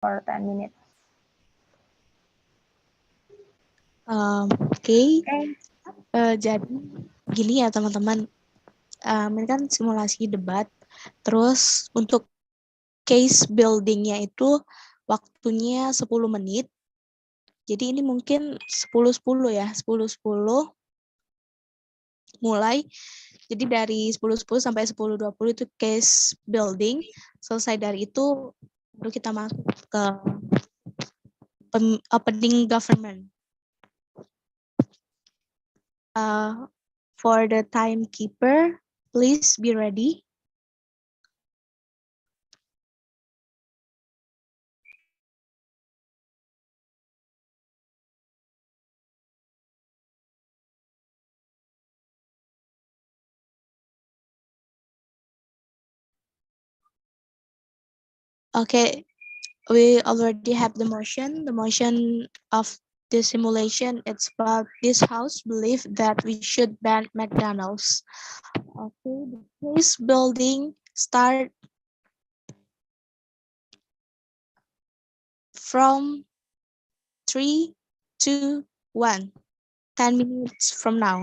for 10 minutes. Oke. Jadi gini ya teman-teman, ini kan simulasi debat. Terus untuk case buildingnya itu waktunya 10 menit. Jadi ini mungkin 10-10 ya, 10-10 mulai. Jadi dari 10-10 sampai 10-20 itu case building. Selesai dari itu baru kita masuk ke opening government. For the timekeeper, please be ready. Okay, we already have the motion. The motion of the simulation, it's about this house believe that we should ban McDonald's. Okay, the case building start from 3, 2, 1. 10 minutes from now.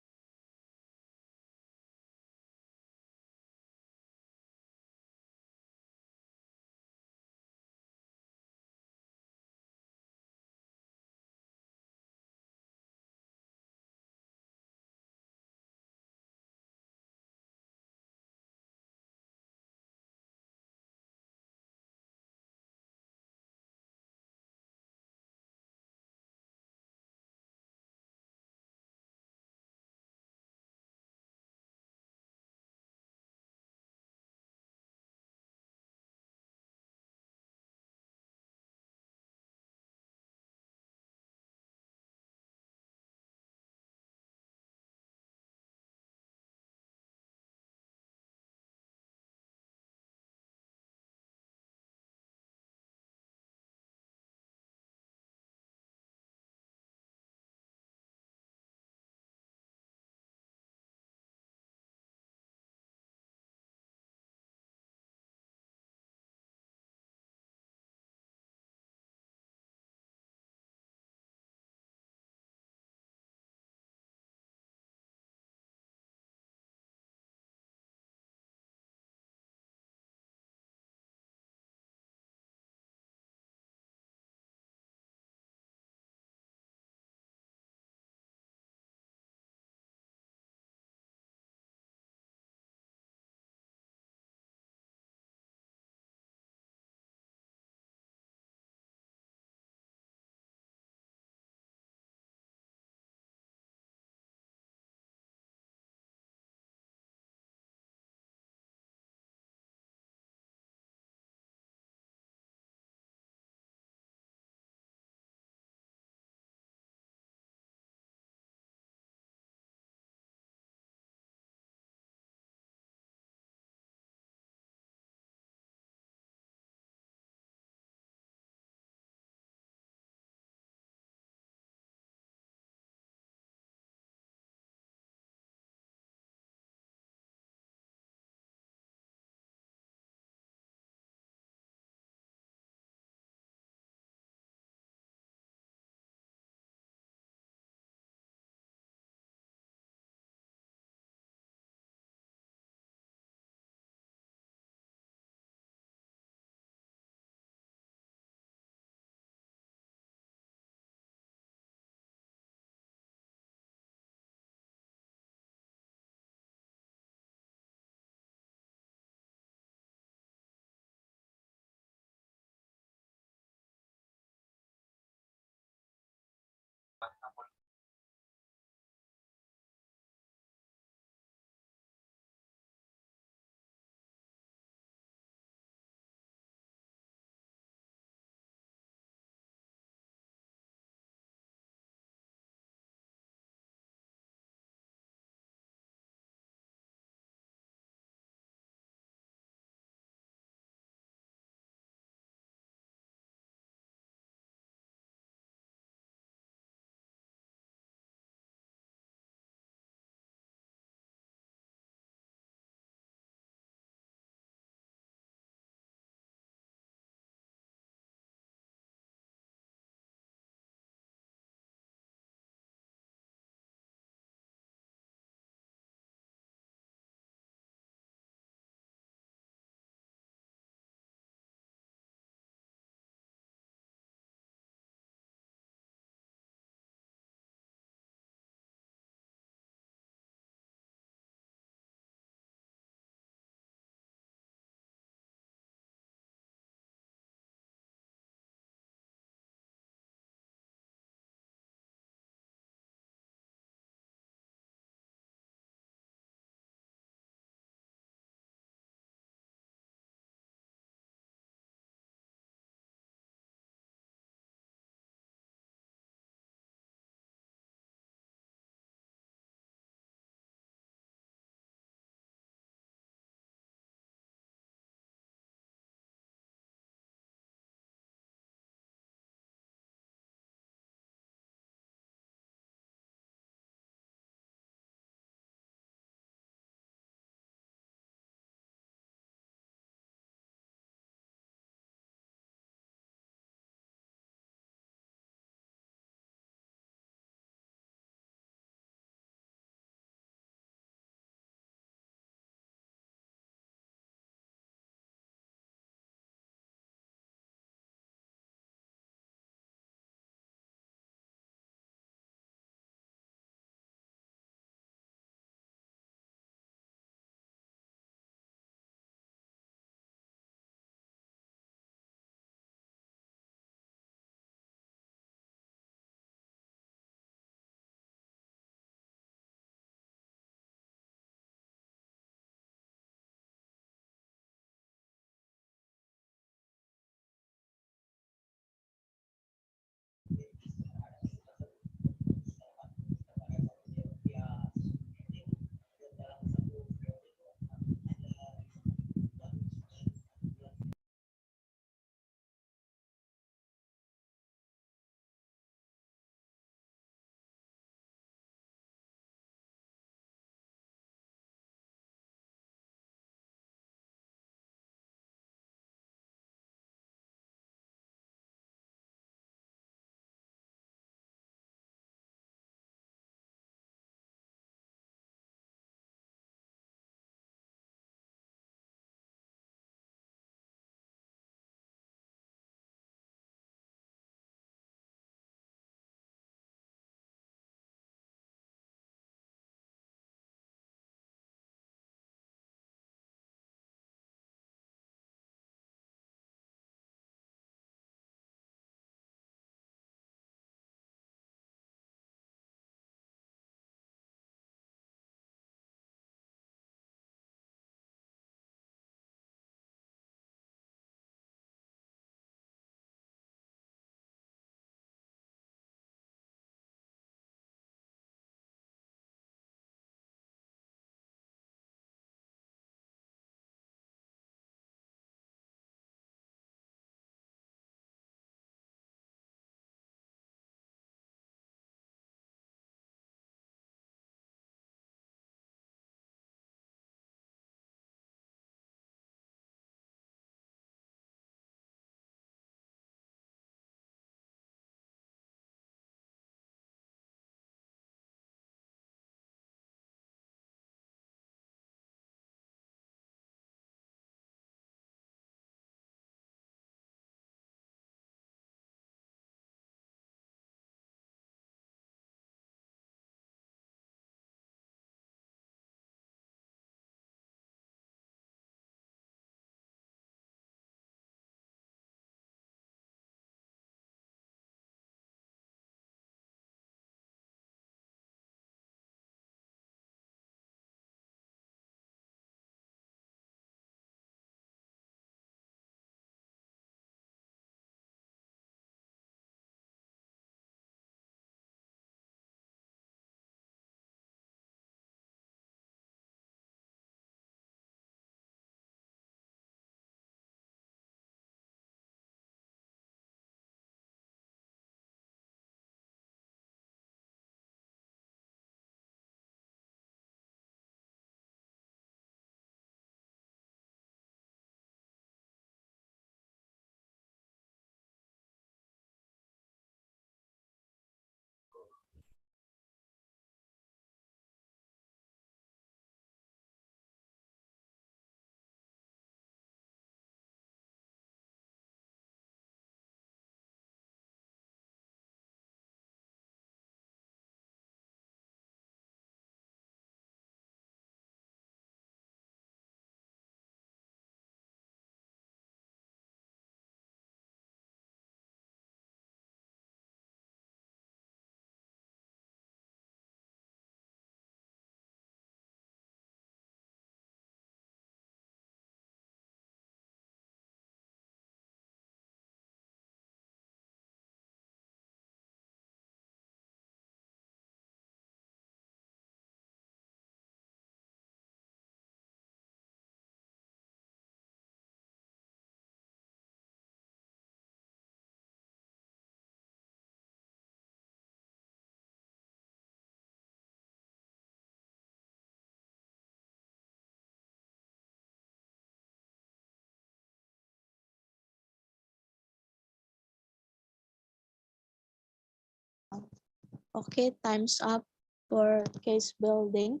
Okay, time's up for case building.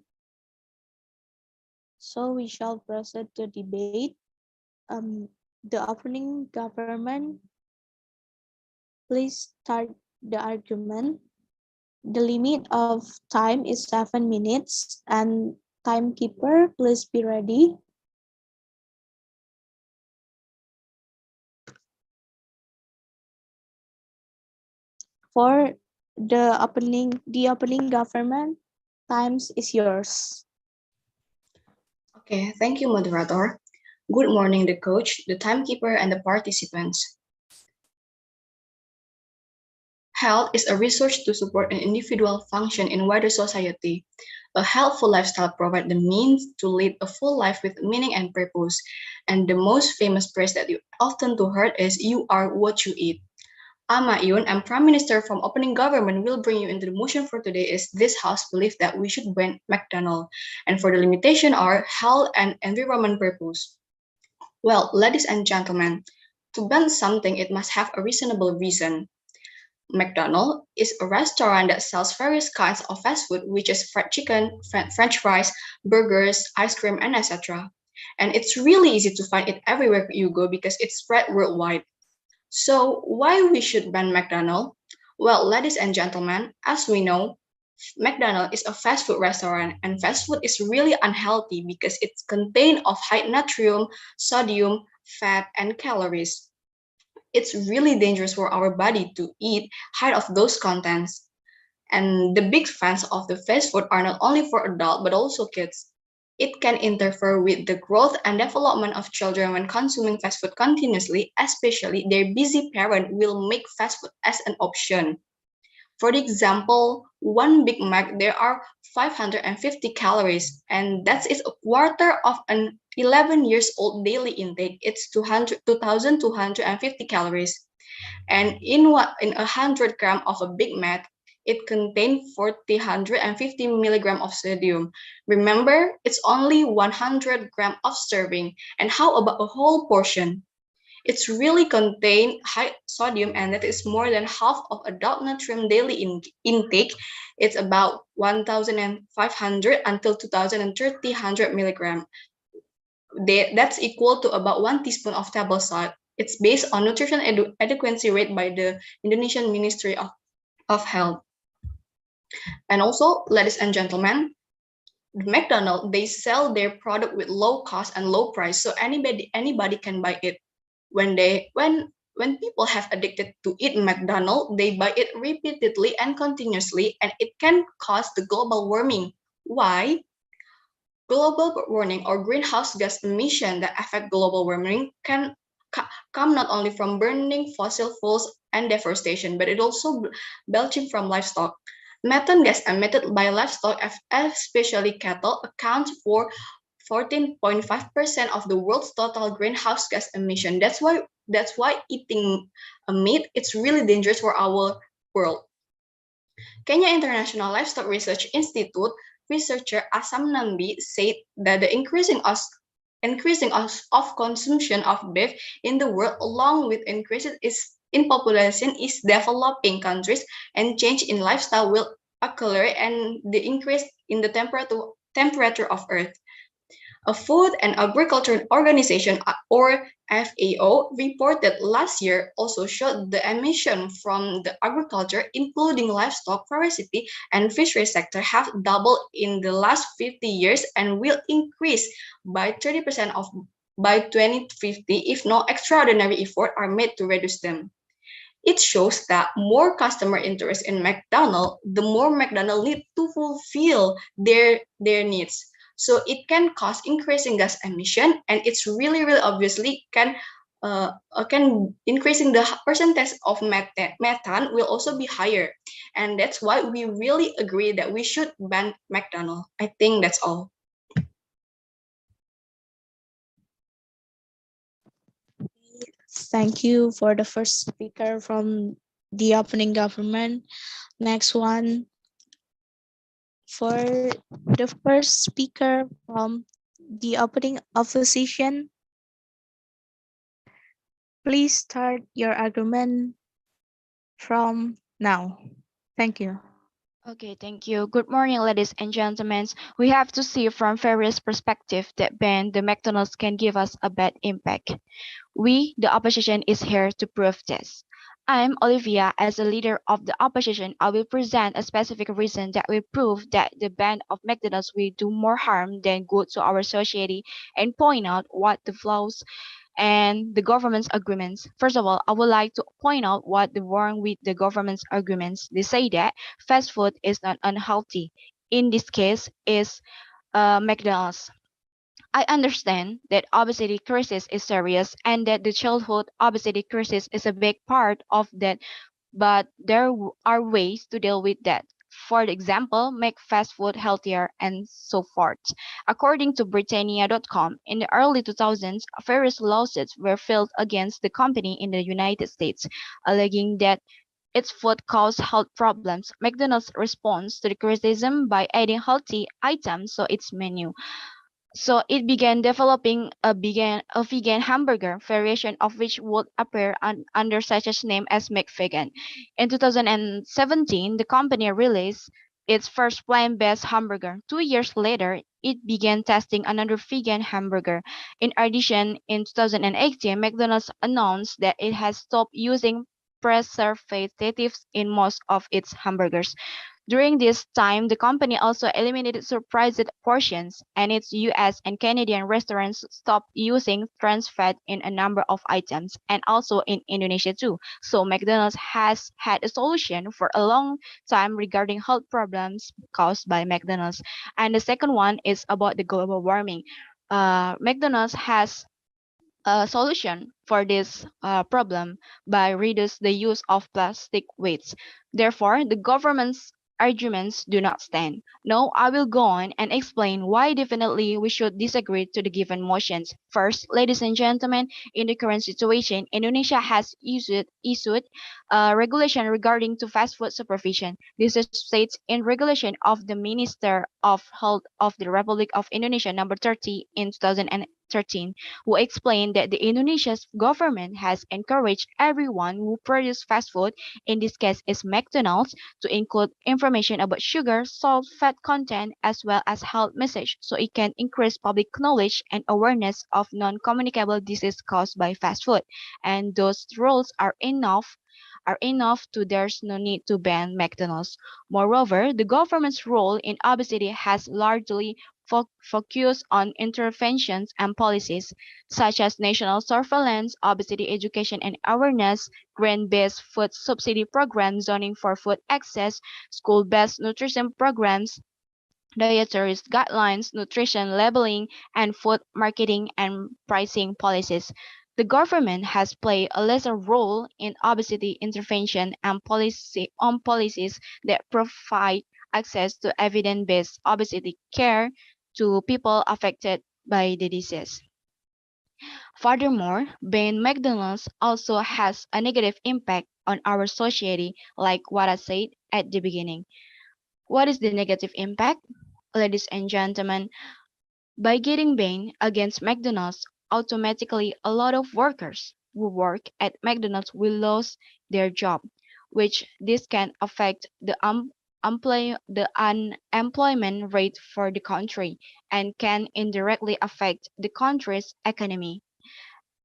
So we shall proceed to debate. The opening government, please start the argument. The limit of time is 7 minutes, and timekeeper, please be ready. For the opening government, times is yours. Okay, thank you, moderator. Good morning, the coach, the timekeeper, and the participants. Health is a resource to support an individual function in wider society. A healthful lifestyle provides the means to lead a full life with meaning and purpose. And the most famous phrase that you often to heard is "You are what you eat." Yun, and Prime Minister from opening government will bring you into the motion for today is this house believes that we should ban McDonald. And for the limitation are health and environment purpose. Well, ladies and gentlemen, to ban something, it must have a reasonable reason. McDonald's is a restaurant that sells various kinds of fast food, which is fried chicken, French fries, burgers, ice cream, and etc. And it's really easy to find it everywhere you go because it's spread worldwide. So why we should ban McDonald's? Well, ladies and gentlemen, as we know, McDonald's is a fast food restaurant and fast food is really unhealthy because it's contained of high natrium, sodium, fat, and calories. It's really dangerous for our body to eat high of those contents. And the big fans of the fast food are not only for adults but also kids. It can interfere with the growth and development of children when consuming fast food continuously, especially their busy parent will make fast food as an option. For example, one Big Mac there are 550 calories, and that's a quarter of an 11 years old daily intake. It's 2,250 calories. And in 100 gram of a Big Mac, it contains 4,150 milligram of sodium. Remember, it's only 100 gram of serving. And how about a whole portion? It's really contain high sodium and that is more than half of adult natrium daily intake. It's about 1,500 until 2,300 milligram. That's equal to about 1 teaspoon of table salt. It's based on nutrition adequacy rate by the Indonesian Ministry of Health. And also, ladies and gentlemen, McDonald's, they sell their product with low cost and low price, so anybody can buy it. When people have addicted to eat McDonald's, they buy it repeatedly and continuously, and it can cause the global warming. Why? Global warming or greenhouse gas emission that affect global warming can come not only from burning fossil fuels and deforestation, but it also belching from livestock. Methane gas emitted by livestock, especially cattle, accounts for 14.5% of the world's total greenhouse gas emission. That's why eating meat it's really dangerous for our world. Kenya International Livestock Research Institute researcher Asam Nambi said that the increasing of consumption of beef in the world along with increases in population is developing countries and change in lifestyle will accelerate and the increase in the temperature of earth. A Food and Agriculture Organization, or FAO, reported last year also showed the emission from the agriculture, including livestock, forestry, and fishery sector, have doubled in the last 50 years and will increase by 30% by 2050 if no extraordinary effort are made to reduce them. It shows that more customer interest in McDonald's, the more McDonald's need to fulfill their needs. So it can cause increasing gas emission, and it's really obviously can increasing the percentage of methane will also be higher, and that's why we really agree that we should ban McDonald's. I think that's all. Thank you for the first speaker from the opening government. Next one, for the first speaker from the opening opposition, please start your argument from now. Thank you. Okay, thank you. Good morning, ladies and gentlemen. We have to see from various perspectives that ban the McDonald's can give us a bad impact. We, the opposition, is here to prove this. I'm Olivia. As a leader of the opposition, I will present a specific reason that will prove that the ban of McDonald's will do more harm than good to our society and point out what the flaws and the government's arguments. First of all, I would like to point out what the wrong with the government's arguments. They say that fast food is not unhealthy. In this case, is McDonald's. I understand that obesity crisis is serious and that the childhood obesity crisis is a big part of that, but there are ways to deal with that. For example, make fast food healthier and so forth. According to Britannia.com, in the early 2000s, various lawsuits were filed against the company in the United States, alleging that its food caused health problems. McDonald's responds to the criticism by adding healthy items to its menu. So it began developing a vegan hamburger variation of which would appear under such a name as McVegan. In 2017, the company released its first plant-based hamburger. 2 years later, it began testing another vegan hamburger. In addition, in 2018, McDonald's announced that it has stopped using preservatives in most of its hamburgers. During this time, the company also eliminated surprised portions, and its US and Canadian restaurants stopped using trans fat in a number of items, and also in Indonesia too. So McDonald's has had a solution for a long time regarding health problems caused by McDonald's. And the second one is about the global warming. McDonald's has a solution for this problem by reduce the use of plastic waste. Therefore, the government's arguments do not stand. Now, I will go on and explain why definitely we should disagree to the given motions. First, ladies and gentlemen, in the current situation, Indonesia has issued a regulation regarding to fast food supervision. This states in regulation of the Minister of Health of the Republic of Indonesia number 30 in 2013, who explained that the Indonesia's government has encouraged everyone who produce fast food, in this case is McDonald's, to include information about sugar, salt, fat content, as well as health message, so it can increase public knowledge and awareness of non-communicable disease caused by fast food. And those rules are enough to there's no need to ban McDonald's. Moreover, the government's role in obesity has largely focused on interventions and policies such as national surveillance, obesity education and awareness, grant-based food subsidy programs, zoning for food access, school-based nutrition programs, dietary guidelines, nutrition labeling, and food marketing and pricing policies. The government has played a lesser role in obesity intervention and policies that provide access to evidence-based obesity care to people affected by the disease. Furthermore, banning McDonald's also has a negative impact on our society, like what I said at the beginning. What is the negative impact? Ladies and gentlemen, by getting banned against McDonald's, automatically a lot of workers who work at McDonald's will lose their job, which this can affect the unemployment rate for the country and can indirectly affect the country's economy.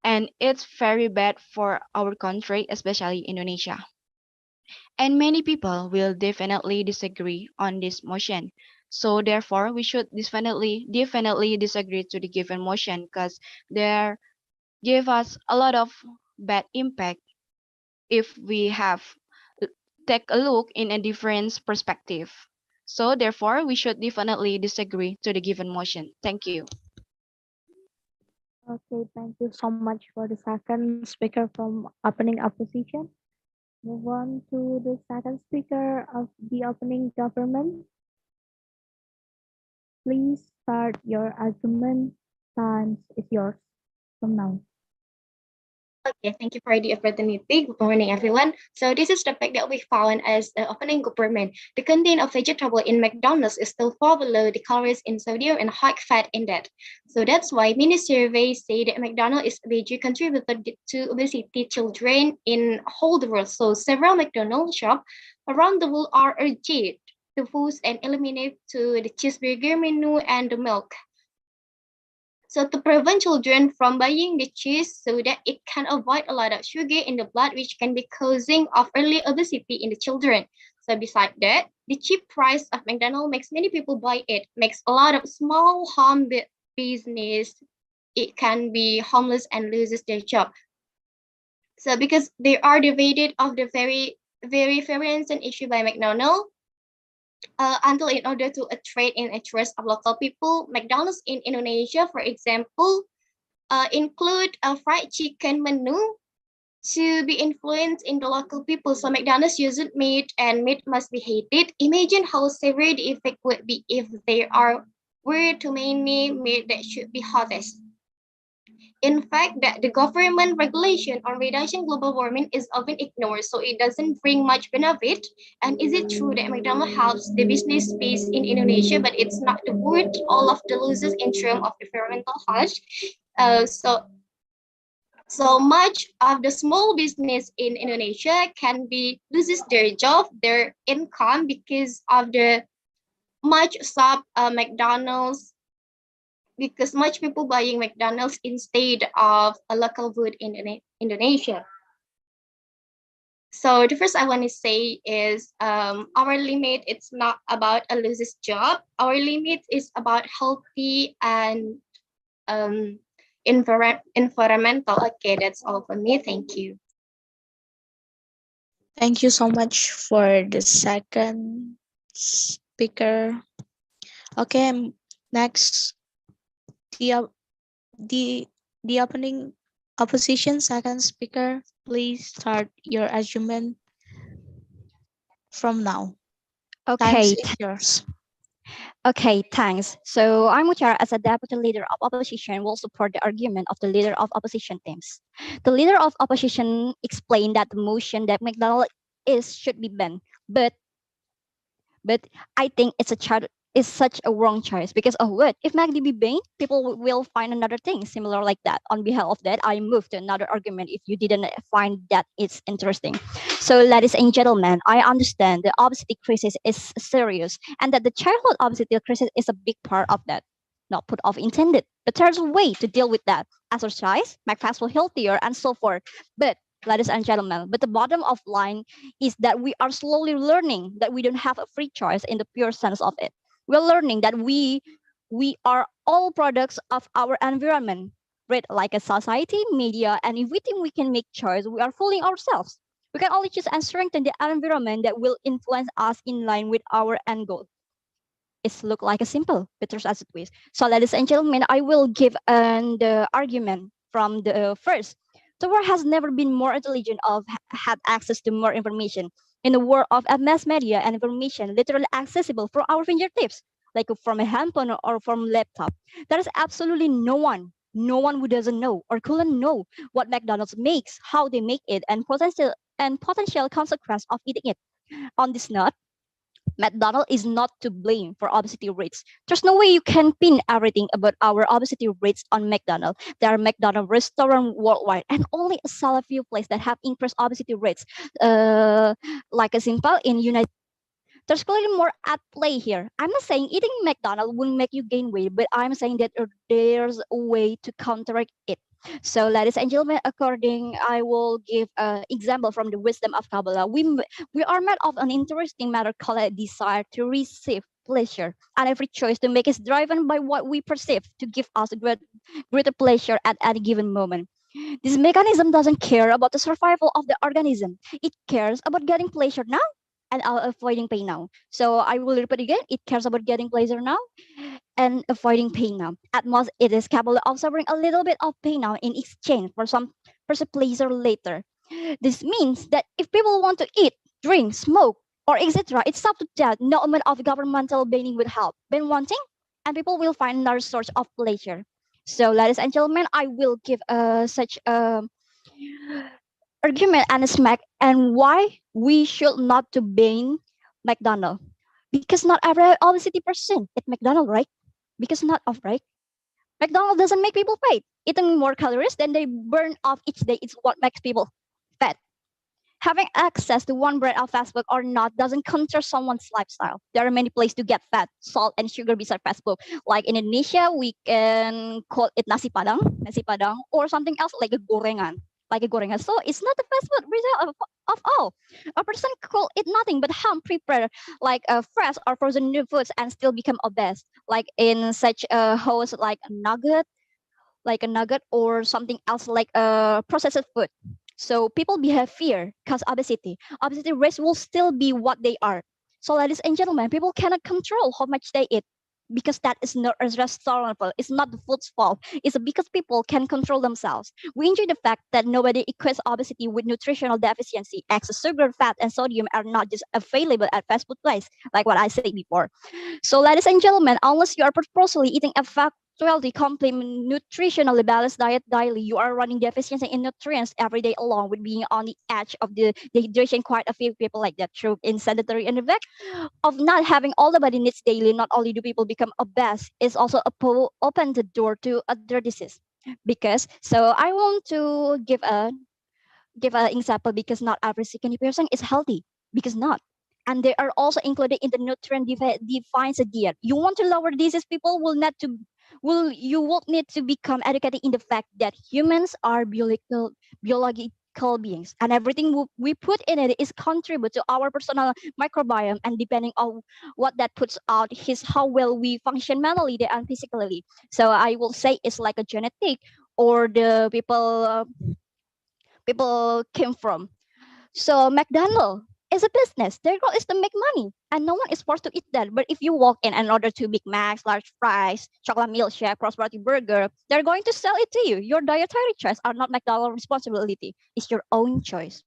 And it's very bad for our country, especially Indonesia. And many people will definitely disagree on this motion. So therefore, we should definitely disagree to the given motion because they give us a lot of bad impact if we have take a look in a different perspective. So therefore, we should definitely disagree to the given motion. Thank you. Okay, thank you so much for the second speaker from opening opposition. Move on to the second speaker of the opening government. Please start your argument. Time is yours from now. Okay, thank you for the opportunity. Good morning, everyone. So this is the fact that we found as the opening government. The content of vegetable in McDonald's is still far below the calories in sodium and high fat in that. So that's why many surveys say that McDonald's is a major contributor to obesity children in whole the world. So several McDonald's shops around the world are urged the foods and eliminate to the cheeseburger menu and the milk. So to prevent children from buying the cheese so that it can avoid a lot of sugar in the blood, which can be causing of early obesity in the children. So beside that, the cheap price of McDonald's makes many people buy it, makes a lot of small home business. It can be homeless and loses their job. So because they are divided of the very instant issue by McDonald's, until in order to trade in interest of local people, McDonald's in Indonesia, for example, include a fried chicken menu to be influenced in the local people. So McDonald's uses meat and meat must be hated. Imagine how severe the effect would be if there were too many meat that should be harvested. In fact, that the government regulation on reducing global warming is often ignored, so it doesn't bring much benefit. And is it true that McDonald's helps the business space in Indonesia, but it's not worth all of the losses in terms of environmental harsh? So much of the small business in Indonesia can be loses their job, their income because of the much sub McDonald's, because much people buying McDonald's instead of a local food in Indonesia. So the first I want to say is our limit. It's not about a loses job. Our limit is about healthy and environmental. Okay, that's all for me. Thank you. Thank you so much for the second speaker. Okay, next, the op- the the opening opposition second speaker. Please start your argument from now. Times Okay, is yours. okay, thanks. So I'm Mutiara as a deputy leader of opposition will support the argument of the leader of opposition teams. The leader of opposition explained that the motion that McDonald is should be banned, but I think it's a child is such a wrong choice because of what if MACD be banned, people will find another thing similar like that. On behalf of that, I move to another argument if you didn't find that it's interesting. So, ladies and gentlemen, I understand the obesity crisis is serious and that the childhood obesity crisis is a big part of that. Not put off intended, but there's a way to deal with that. Exercise, make fast food healthier, and so forth. But ladies and gentlemen, but the bottom of line is that we are slowly learning that we don't have a free choice in the pure sense of it. We're learning that we are all products of our environment, right? Like a society, media, and if we think we can make choice, we are fooling ourselves. We can only choose and strengthen the environment that will influence us in line with our end goal. It's look like a simple, but there's as a twist. So, ladies and gentlemen, I will give the argument from the first. The world has never been more intelligent of had access to more information. In the world of mass media and information, literally accessible from our fingertips, like from a handphone or from laptop. There is absolutely no one who doesn't know or couldn't know what McDonald's makes, how they make it, and potential consequence of eating it. On this note, McDonald is not to blame for obesity rates. There's no way you can pin everything about our obesity rates on McDonald. There are McDonald restaurants worldwide, and only a select few places that have increased obesity rates. Like a simple in United. There's clearly more at play here. I'm not saying eating McDonald will make you gain weight, but I'm saying that there's a way to counteract it. So, ladies and gentlemen, I will give an example from the wisdom of Kabbalah. We are made of an interesting matter called a desire to receive pleasure, and every choice to make is driven by what we perceive to give us a greater pleasure at any given moment. This mechanism doesn't care about the survival of the organism. It cares about getting pleasure now and avoiding pain now. So I will repeat again. It cares about getting pleasure now and avoiding pain now. At most, it is capable of suffering a little bit of pain now in exchange for some pleasure later. This means that if people want to eat, drink, smoke, or etc., it's up to that. No amount of governmental banning will help. Ban wanting, and people will find another source of pleasure. So, ladies and gentlemen, I will give such a argument and a smack and why we should not to ban McDonald. Because not every obesity person at McDonald, right? Because not of right. McDonald doesn't make people fat. Eating more calories than they burn off each day is what makes people fat. Having access to one brand of fast food or not doesn't control someone's lifestyle. There are many places to get fat, salt, and sugar beside fast food. Like in Indonesia, we can call it nasi padang, or something else like a gorengan. Like a gorengan. So it's not the fast food result of all. A person could eat nothing but ham prepared like fresh or frozen new foods and still become obese. Like in such a host like a nugget or something else like a processed food. So people behave fear cause obesity. Obesity rates will still be what they are. So ladies and gentlemen, people cannot control how much they eat because that is not restaurantable. It's not the food's fault. It's because people can control themselves. We enjoy the fact that nobody equates obesity with nutritional deficiency. Excess sugar, fat, and sodium are not just available at fast food place, like what I said before. So, ladies and gentlemen, unless you are purposely eating a factually complement nutritionally balanced diet daily, you are running deficiency in nutrients every day along with being on the edge of the dehydration. Quite a few people like that through in sedentary and the fact of not having all the body needs daily. Not only do people become obese, it's also open the door to other disease. Because so I want to give an example because not every skinny person is healthy because not. And they are also included in the nutrient defines a diet. You want to lower disease, people will need to become educated in the fact that humans are biological beings, and everything we put in it is contribute to our personal microbiome, and depending on what that puts out is how well we function mentally and physically. So I will say it's like a genetic or the people came from. So McDonald's is a business. Their goal is to make money, and no one is forced to eat that. But if you walk in order to Big Macs, large fries, chocolate milkshake, prosperity burger, they're going to sell it to you. Your dietary choice are not McDonald's responsibility. It's your own choice.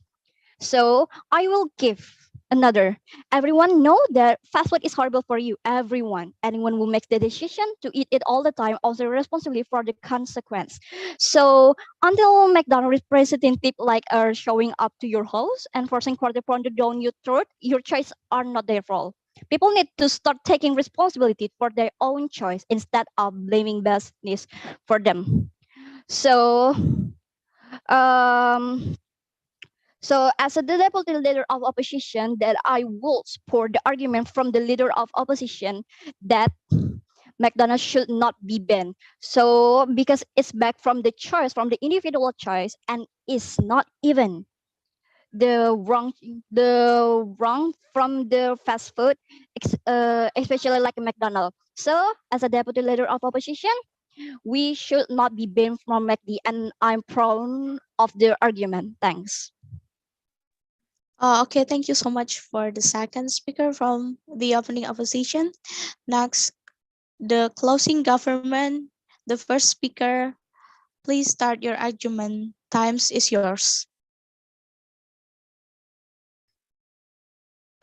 So I will give another. Everyone know that fast food is horrible for you. Everyone, anyone who makes the decision to eat it all the time also responsibility for the consequence. So until McDonald's representative like are showing up to your house and forcing quarter pounder down your throat, your choice are not their fault. People need to start taking responsibility for their own choice instead of blaming business for them. So um as a deputy leader of opposition, that I will support the argument from the leader of opposition that McDonald's should not be banned. So because it's back from the choice, from the individual choice, and it's not even the wrong from the fast food, especially like McDonald's. So as a deputy leader of opposition, we should not be banned from McD, and I'm proud of the argument. Thanks. Okay, thank you so much for the second speaker from the opening opposition. Next, the closing government. The first speaker, please start your argument. Times is yours.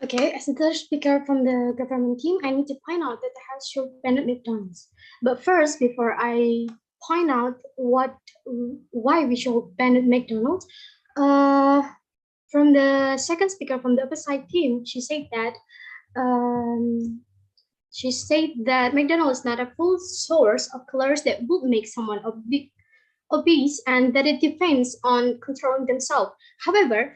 Okay, as the third speaker from the government team, I need to point out that the House should ban McDonald's. But first, before I point out why we should ban McDonald's, from the second speaker from the opposite team, um, she said that McDonald's is not a full source of calories that would make someone obese, and that it depends on controlling themselves. However,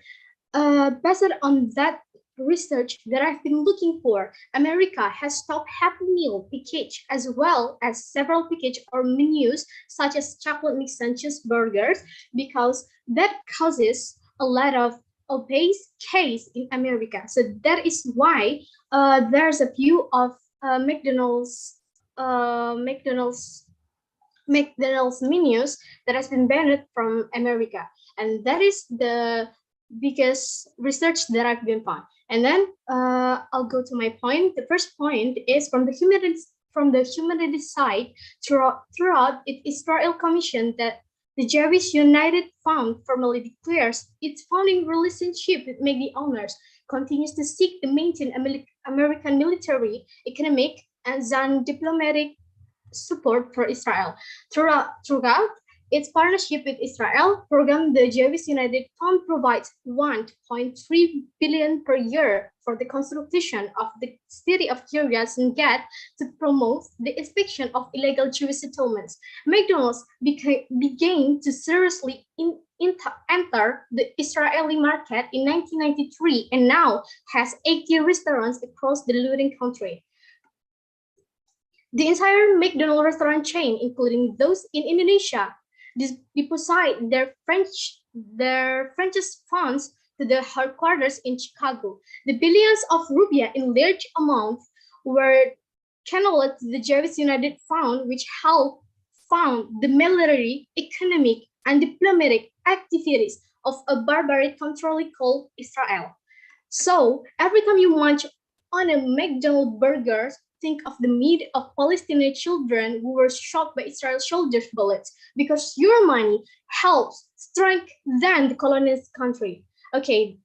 based on that research that I've been looking for, America has stopped Happy Meal package as well as several package or menus such as chocolate mix and cheeseburgers because that causes a lot of obese case in America. So that is why there's a few of McDonald's menus that has been banned from America, and that is the biggest research that I've been found. And then I'll go to my point. The first point is from the humanity side. Throughout it, Israel Commission that the Jewish United Front formally declares its founding relationship with Maggie owners, continues to seek to maintain American military, economic, and diplomatic support for Israel. Throughout its partnership with Israel program, the Jewish United Fund provides 1.3 billion per year for the construction of the city of Kiryat to promote the expansion of illegal Jewish settlements. McDonald's began to seriously enter the Israeli market in 1993 and now has 80 restaurants across the looting country. The entire McDonald's restaurant chain, including those in Indonesia, deposit their franchise funds to the headquarters in Chicago. The billions of rupiah in large amounts were channeled to the Jewish United Fund, which helped fund the military, economic, and diplomatic activities of a barbaric country called Israel. So every time you munch on a McDonald's burger, think of the meat of Palestinian children who were shot by Israel soldiers' bullets, because your money helps strengthen the colonist country. Okay,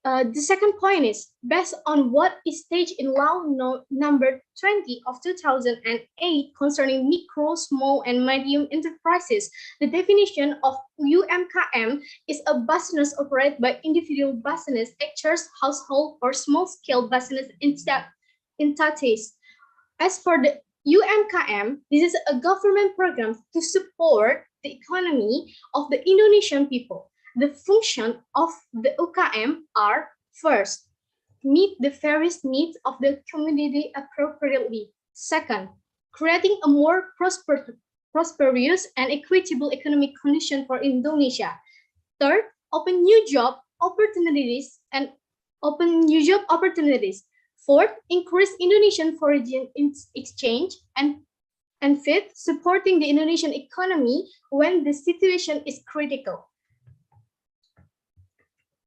the second point is, based on what is stated in Law number 20 of 2008 concerning micro, small, and medium enterprises, the definition of UMKM is a business operated by individual business actors, household, or small-scale business entities. As for the UMKM, this is a government program to support the economy of the Indonesian people. The function of the UKM are, first, meet the various needs of the community appropriately. Second, creating a more prosperous and equitable economic condition for Indonesia. Third, open new job opportunities. Fourth, increase Indonesian foreign exchange. And fifth, supporting the Indonesian economy when the situation is critical.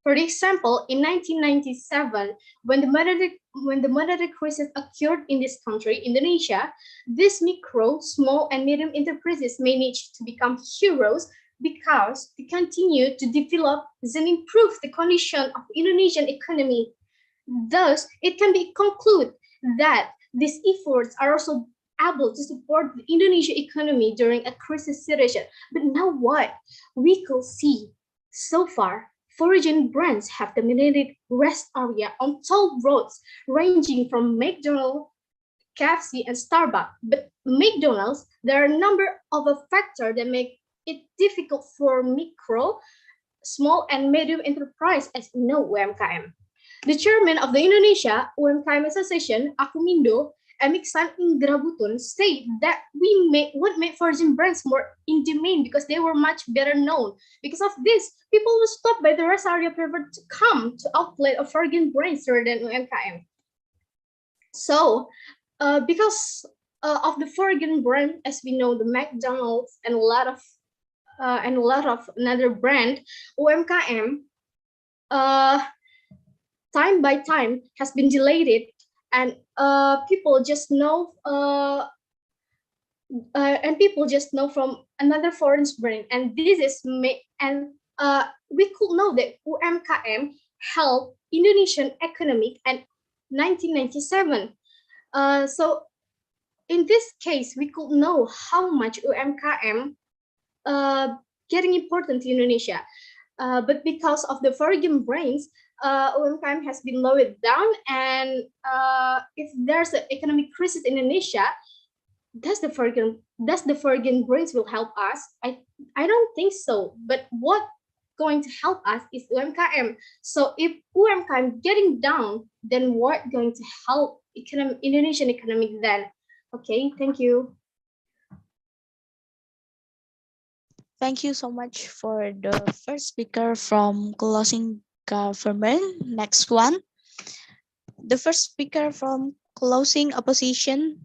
For example, in 1997, when the monetary crisis occurred in this country, Indonesia, these micro, small, and medium enterprises managed to become heroes because they continue to develop and improve the condition of Indonesian economy. Thus, it can be concluded that these efforts are also able to support the Indonesian economy during a crisis situation. But now what? We could see so far, foreign brands have dominated rest area on toll roads, ranging from McDonald's, KFC, and Starbucks. But McDonald's, there are a number of factors that make it difficult for micro, small, and medium enterprise, as you know, UMKM. The chairman of the Indonesia UMKM Association, Akumindo, Amiksan Ingrabutun, said that would make foreign brands more in demand because they were much better known. Because of this, people who stopped by the rest area preferred to come to outlet of foreign brands rather than UMKM. So, because of the foreign brand, as we know, the McDonald's and a lot of another brand, UMKM, time by time has been delayed, and people just know from another foreign brand, and this is we could know that UMKM helped Indonesian economic and 1997. So in this case, we could know how much UMKM getting important to Indonesia. But because of the foreign brands, UMKM has been lowered down, and if there's an economic crisis in Indonesia, does the foreign brands will help us? I don't think so. But what going to help us is UMKM. So if UMKM getting down, then what going to help Indonesian economic then? Okay, thank you. Thank you so much for the first speaker from closing government. Next one. The first speaker from closing opposition.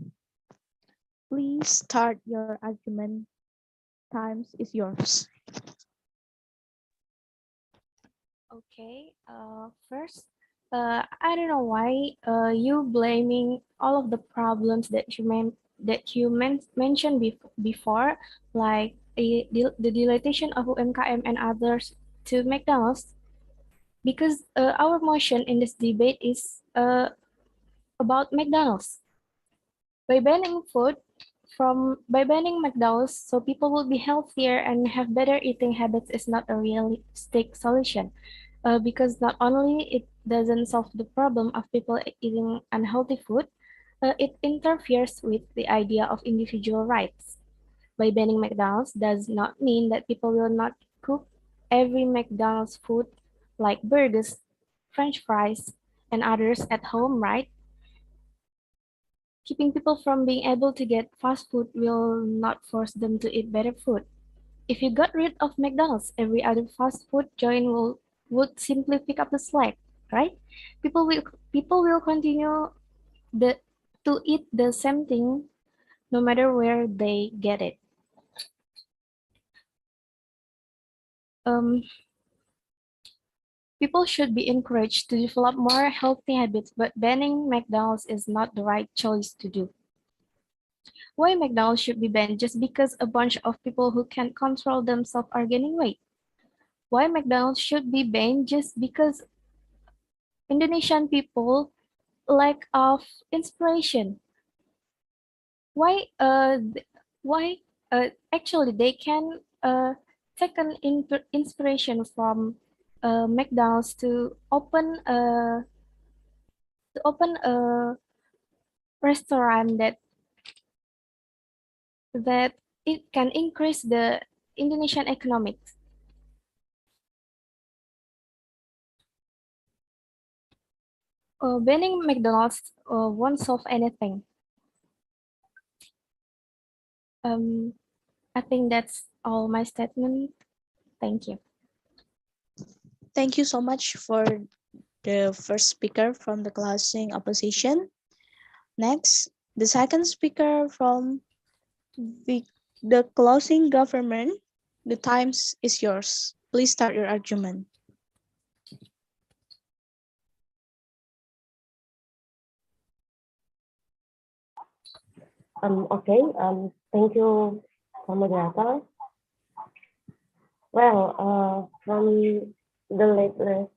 Please start your argument. Time is yours. Okay, first, I don't know why you blaming all of the problems that you mentioned before, like the dilatation of UMKM and others to McDonald's, because our motion in this debate is about McDonald's. By banning McDonald's, so people will be healthier and have better eating habits is not a realistic solution, because not only doesn't solve the problem of people eating unhealthy food. It interferes with the idea of individual rights. By banning McDonald's does not mean that people will not cook every McDonald's food like burgers, French fries, and others at home, right? Keeping people from being able to get fast food will not force them to eat better food. If you got rid of McDonald's, every other fast food joint would simply pick up the slack, right? People will people will continue the to eat the same thing no matter where they get it. Um, People should be encouraged to develop more healthy habits, but banning McDonald's is not the right choice to do. Why McDonald's should be banned just because a bunch of people who can't control themselves are gaining weight? Why McDonald's should be banned just because Indonesian people lack of inspiration? Why why actually they can take an inspiration from McDonald's to open a restaurant that it can increase the Indonesian economic. Banning McDonald's won't solve anything. Um, I think that's all my statement. Thank you. Thank you so much for the first speaker from the closing opposition. Next, the second speaker from the closing government. The times is yours. Please start your argument. Okay. Thank you, moderator. Well, from the latest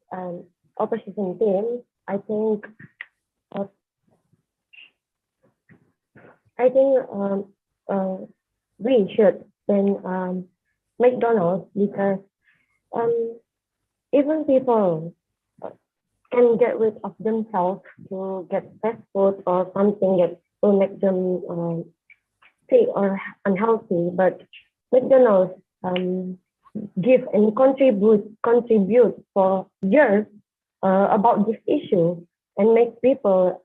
opposition team, I think we should ban McDonald's because even people can get rid of themselves to get fast food or something that will make them sick or unhealthy. But McDonald's give and contribute for years about this issue and make people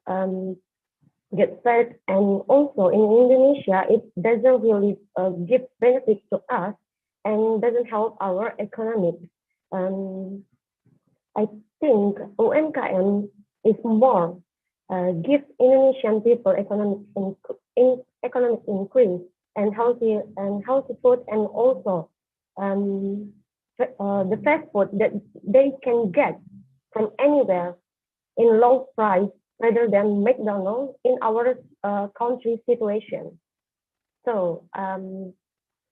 get fat. And also in Indonesia, it doesn't really give benefit to us and doesn't help our economy. I think UMKM is more give Indonesian people economic increase and healthy food, and also the fast food that they can get from anywhere in low price rather than McDonald's in our country situation. So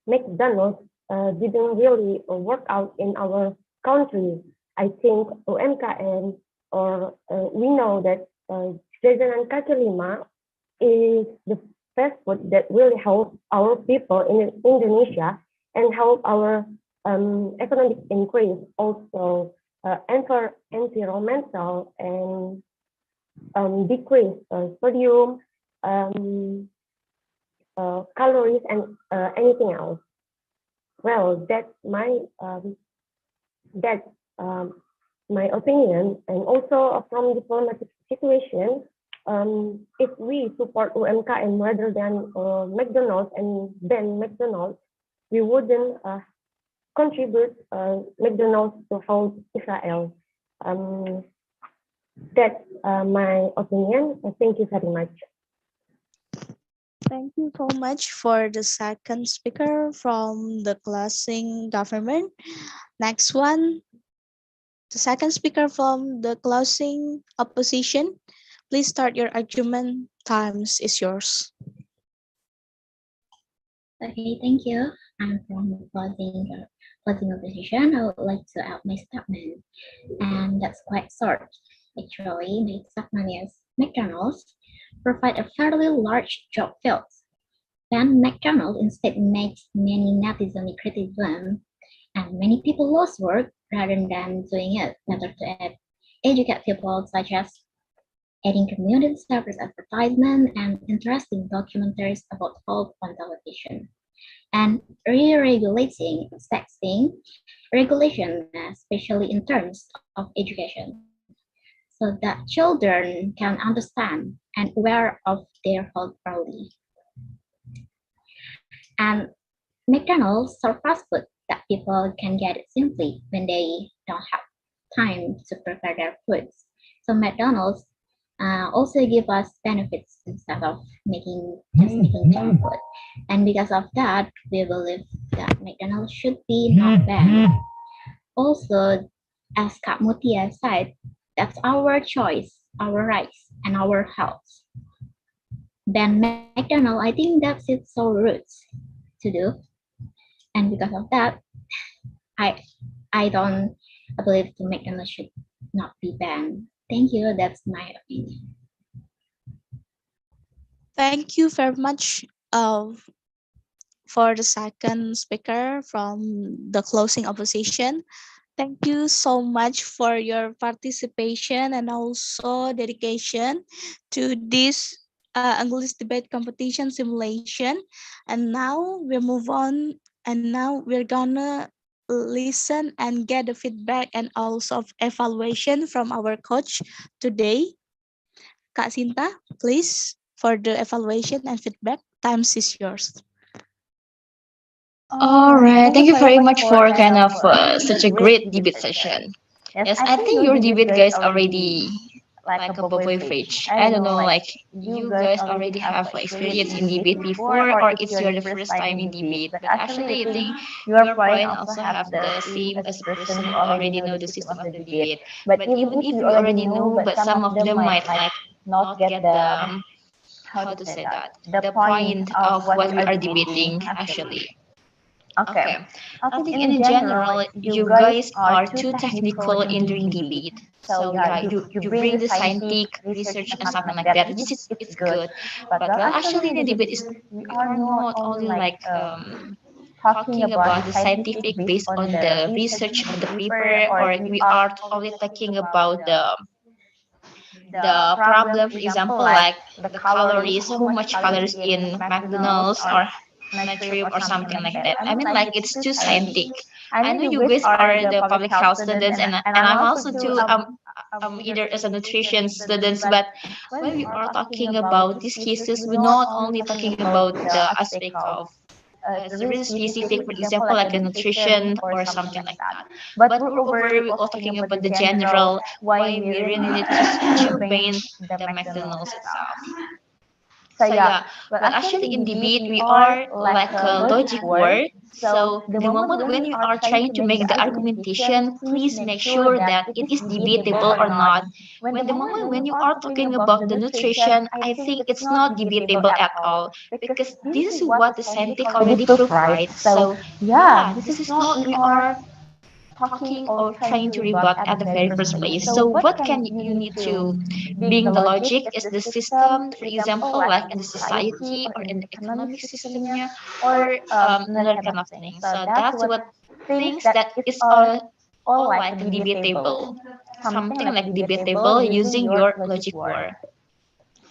McDonald's didn't really work out in our country. I think UMKM, or we know that jajanan kaki lima is the fast food that really help our people in Indonesia and help our economic increase, also environmental and decrease sodium, calories, and anything else. Well, that's my opinion, and also from diplomatic situation. If we support UMKM rather than McDonald's and ban McDonald's, we wouldn't contribute McDonald's to help Israel. That's my opinion. Thank you very much. Thank you so much for the second speaker from the closing government. Next one, the second speaker from the closing opposition. Please start your argument. Times is yours. Okay, thank you. I'm from the closing opposition. I would like to add my statement, and that's quite short. Actually, my statement is McDonald's provide a fairly large job field. Then McDonald's instead makes many netizens criticism, and many people lose work rather than doing it better to add. educate people, such as adding community service advertisement and interesting documentaries about health on television, and re-regulating sexting regulation, especially in terms of education, so that children can understand and aware of their health early. And McDonald's serve fast food that people can get it simply when they don't have time to prepare their foods. So McDonald's also give us benefits instead of making junk food. And because of that, we believe that McDonald's should be not banned. Also, as Kak Mutia said, that's our choice, our rights, and our health. Ban McDonald, I think that's its so roots to do, and because of that, I I don't believe the McDonald's should not be banned. Thank you. That's my opinion. Thank you very much for the second speaker from the closing opposition. Thank you so much for your participation and also dedication to this English debate competition simulation. And now we move on, and now we're gonna listen and get the feedback and also evaluation from our coach today. Kak Sinta, please, for the evaluation and feedback, time is yours. All right, thank you very much for kind of such a great debate session. Yes, I think your debate guys already like above average. I don't know, like you guys already have experience in debate before, or it's your the first time in debate. But actually, I think your point also have the same as a person who already know the system of the debate. But even if you already know, but some of them might like not get the how to say that the point of what we are debating actually. Okay. I think in general, you guys are too technical in during debate. So yeah, you bring the scientific research and something like that, which is it's good. But well, actually, the debate is we are not only like talking about the scientific based on the research of the paper, or we are only talking about the problem. For example, like the calories, how much calories in McDonald's or natrium or something like that. I mean, like it's too scientific. I know you guys are the public health students, and I'm also too either as a nutrition students. But when we are talking about these cases, we're not only talking about the aspect of it's really specific, for example, like a nutrition or something like that. But moreover, we're all talking about the general why we really need to ban the McDonald's itself. So yeah, well actually in debate we are like a logic word. So the moment when you are trying to make the argumentation, please make sure that it is debatable or not. When the moment when you are talking about the nutrition, I think it's not debatable at all because this is what the scientific already proved, right? So yeah, this is not we are talking or trying to rebut at the very first place. So what can you need to being the logic is the system, for example, like in the society or in the economic system, yeah, or another kind of thing. So that's what things that is all like debatable, something like debatable using your logic word.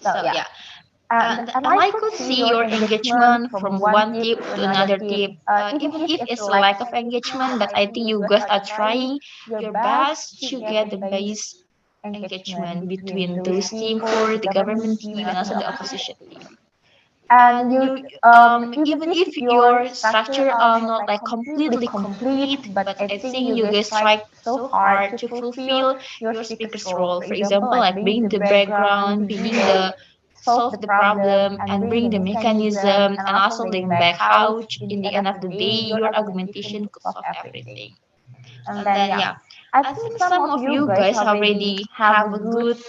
So yeah. And I could see your engagement from one tip to another tip, even if it's a lack of engagement. But I think you guys are trying your best to get the base engagement between those team for the government team and also the opposition team. And you, even if your structure are not like completely complete, but I think you guys try so hard to fulfill your speaker's role. For example, like bring the background, bringing the solve the problem and bring the mechanism and also link back how in the end of the day your argumentation could solve everything. And then yeah, I think some of you guys already have a good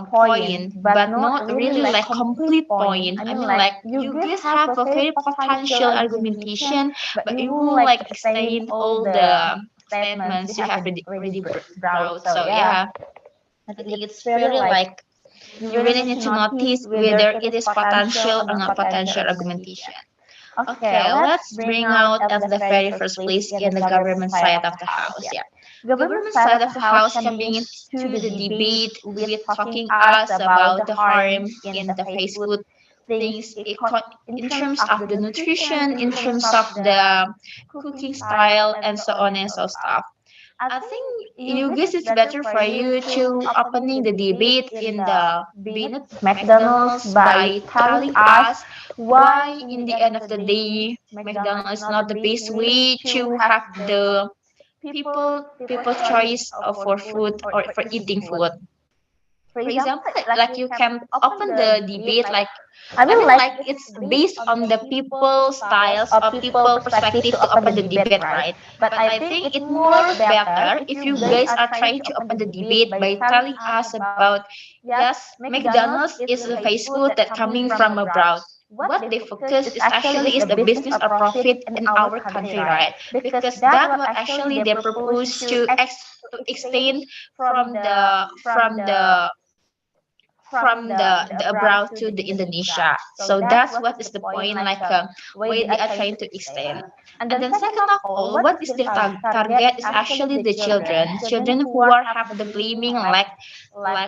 point, but not really like complete point. I mean, like you guys have a very potential argumentation, but you will like explain all the statements you have already brought. So yeah, I think it's really like you really need to notice whether it is potential or not potential argumentation. Okay, let's bring out as the very first place in the government side of the house. Yeah. government side of the house coming into the debate with talking us about the harm in the fast food things in terms of the nutrition, in terms of the cooking style, and so on and so stuff. I think you guys it's better for you to opening the debate in the Bennett McDonald's by telling us why in the end of the day McDonald's is not the best way to have the people choice for food or for eating food. For example, like you can open the debate like I mean like it's based on the people styles or people perspective to open the debate, right? But I think it more better if you guys are trying to open the debate by telling us about yes, McDonald's is a fast food that coming from abroad. What they focus is actually is the business or profit in our country, right? Because that what actually they propose to extend from the abroad to the Indonesia. So that's what is the point, like why they are trying to extend. And then second of all, what is their target is actually the children who are have the blaming like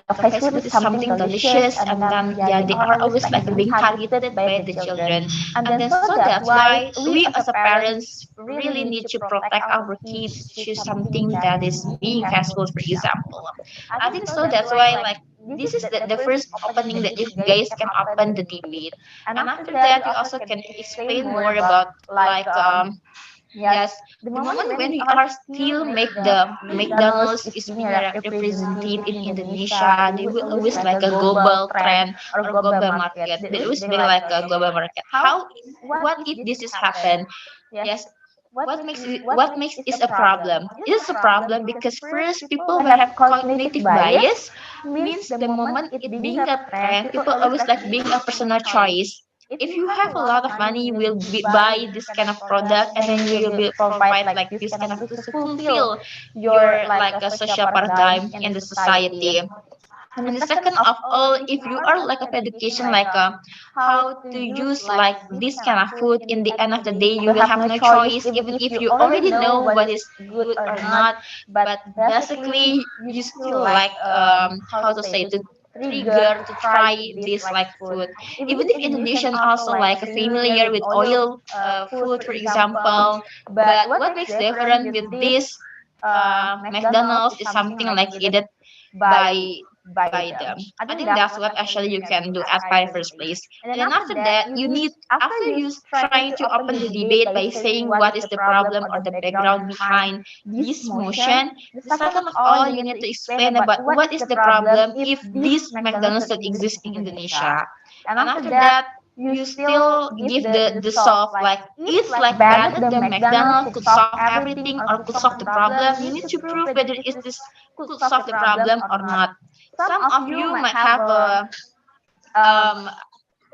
the fast food is something delicious, and then yeah they are always like being targeted by the children. And then so that's why we as a parents really need to protect our kids to choose something that is being fast food, for example. I think so that's why like this is the first opening that you guys can open the debate, and after that you also can explain more about like yes, the moment when we are still make the McDonald's is being represented in Indonesia, they will always like a global trend or global market. They always be like a global market. How what if this is happen? Yes, what makes is a problem? It is a problem because first people will have cognitive bias means the moment it being a trend, people always like being a personal choice. If you have a lot of money, you will buy this kind of product, and then you will provide like this kind of to fulfill your like a social paradigm in the society. And the second of all, if you are like of education, like how to use like this kind of food, in the end of the day, you will have no choice, even if you already know what is good or not. But basically, you still like how to say to trigger to try this like food. Even if Indonesian also like familiar with oil food, for example. But what makes different with this McDonald's is something like it by them. I think that's what actually you can do at my first place. And then after that, you need after you trying to open the debate by saying what is the problem or the background behind this motion. The second of all, you need to explain about what is the problem if this McDonald's that exists in Indonesia. And after that, you still give the solve like it's like bad that the McDonald's could solve everything or could solve the problem. You need to prove whether is this could solve the problem or not. Some of you might have a um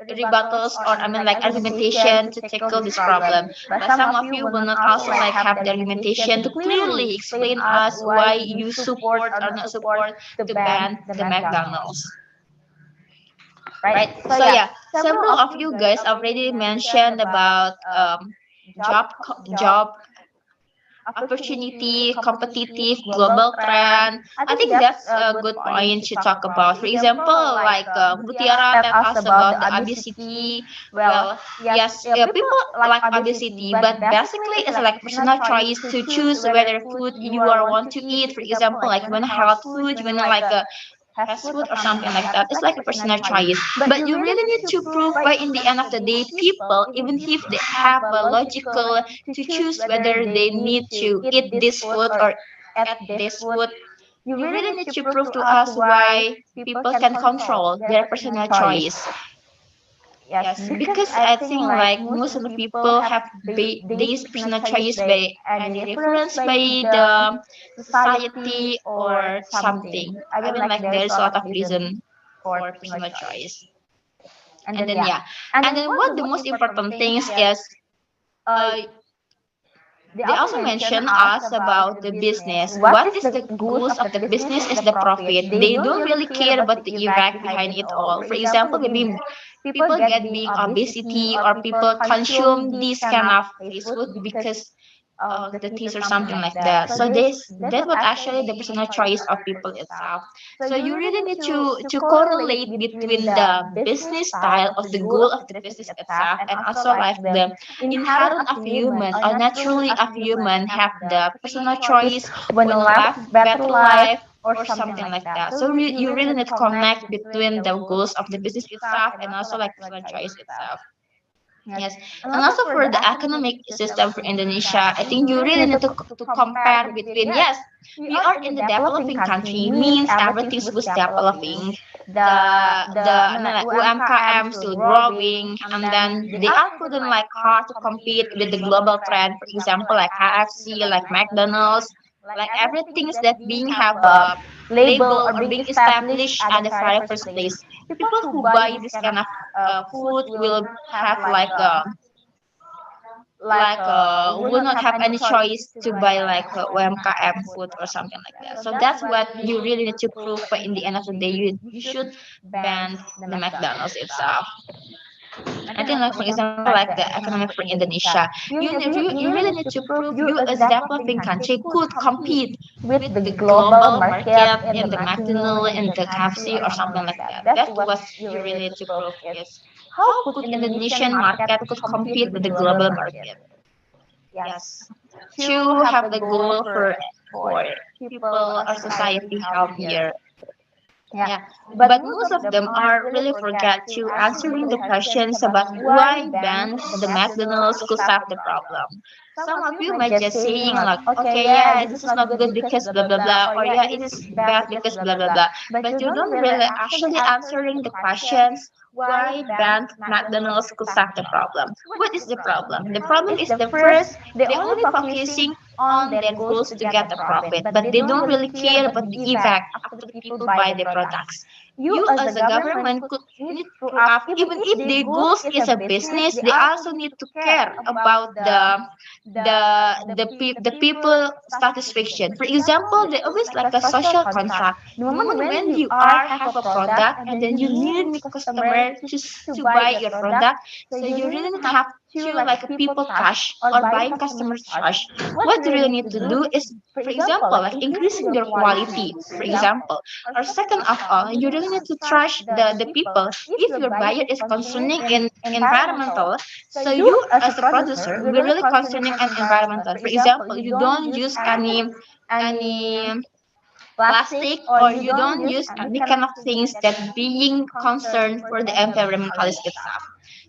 rebuttals or I mean like argumentation to tackle this problem, but some of you will not also like have the argumentation to clearly explain us why you support or not support to ban the McDonald's, right? So yeah, several of you guys already mentioned about job opportunity, competitive, global trend. I think that's a good point to talk about. For example, like Mutiara tell us about the obesity. Well, yes, people like obesity, but basically it's like personal choice to choose whether food you are want to eat. For example, like you want health food, you want like a fast food or something like that. It's like a personal choice. But you really need to prove by in the end of the day, people, even if they have a logical to choose whether they need to eat this food or at this food, you really need to prove to us why people can control their personal choice. Yes, because I think like most of the people have this personal choice by any reference by the society or something. I mean like there's a lot of reason for personal choice. And then yeah, and then what the most important things is uh they also mention us about the business. What is the goals of the business is the profit. They don't really care about the effect behind it all. For example, maybe people get being obesity or people consume this kind of fast food because the taste or something like that. So this that would actually the personal choice of people itself. So you really need to correlate between the business style of the goal of the business itself and also like the inherent of human or naturally of human have the personal choice when life better life or something like that. So you really need to connect between the goals of the business itself and also like personal choice itself. Yes, and also for the economic system for Indonesia, I think you really need to compare between, yes, we are in the developing country, means everything was developing. I mean like UMKM still growing, and then they are couldn't like hard to compete with the global trend. For example, like KFC, like McDonald's, like everything is that being have a label or being established at the very first place. People who buy this kind of food will have will not have any choice to buy like UMKM food or something like that. So that's what you really need to prove. But in the end of the day, you should ban the McDonald's itself. I think like for example like the economic for Indonesia, you really need to prove you as developing country could compete with the global market in the McDonald's in the KFC or something like that. That's what you really need to prove is how could Indonesian market could compete with the global market. Yes, to have the goal for people or society healthier. Yeah, but most of them are really forget to answering the questions about why ban the McDonald's could solve the problem. Some of you might just saying like, okay, yeah, this is not good because blah blah blah, or yeah, it is bad because blah blah blah. But you don't really actually answering the questions why ban McDonald's could solve the problem. What is the problem? The problem is the first they only focusing on their goals to get a profit, but they don't really care about the effect after the people buy the products. You as a government could need to up, even if their goals is a business, they also need to care about the people satisfaction. For example, they always like a social contract. The moment when you are have a product and then you need a customer to buy your product, so you really need to have to like a people trust or buying customers trust. What you really need to do is, for example, like increasing your quality, for example. Or second of all, you really need to trust the people. If your buyer is concerning in environmental, so you as a producer will really concerning an environmental. For example, you don't use any plastic or you don't use any kind of things that being concerned for the environmentalist itself.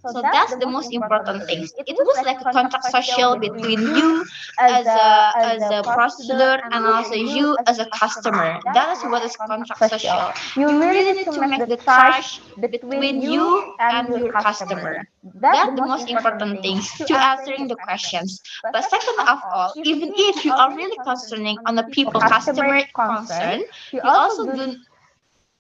So that's the most important things. It was like a contract social between you as a prosecutor and also you as a customer. That is what is contract social. You really need to make the trust between you and your customer. That's the most important things to answering the questions. But second of all, even if you are really concerning on the people customer concern, you also do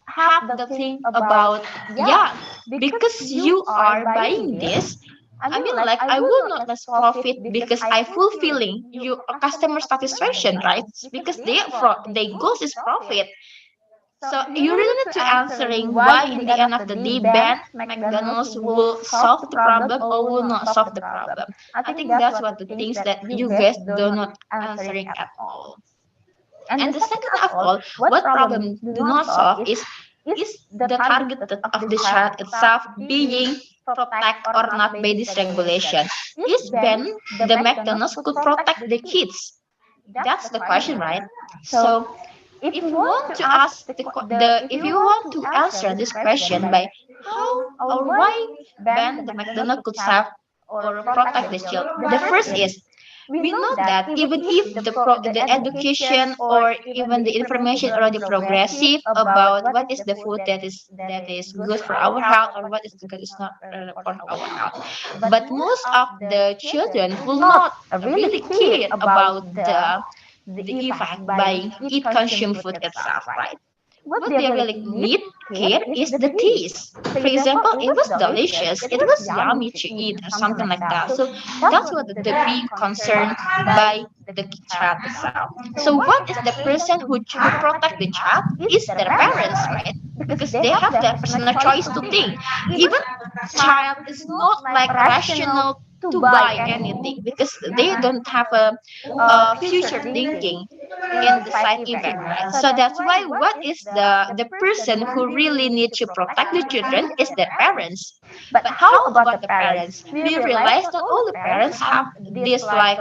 have the thing about, yeah, because you are buying this, I mean like I will not less profit because I fulfilling your customer satisfaction, right? Because their goals is profit. So you really need to answering why in the end of the day ban McDonald's will solve the problem or will not solve the problem. I think that's what the things that you guys do not answering at all. And the second of all, what problem do not solve is the target of the child itself being protected or not by this regulation. Is when the McDonald's could protect the kids? That's the question, right? So if you want to ask if you want to answer this question by how or why ban the McDonald's could solve or protect the child, the first is we know that even if the education or even the information already progressive about what is the food that is good for our health or what is the good is not for our health, but most of the children will not really care about the effect by eat consume food itself, right? What they really need care is the taste. For example, it was delicious, it was yummy to eat, or something like that. So that's what the being concerned by the child itself. So what is the person who protect the child is their parents, right? Because they have their personal choice to think. Even child is not like rational to buy anything because they don't have a future thinking in the side event, right? So that's why what is the person who really need to protect the children is their parents. But how about the parents? We realize not all the parents have this like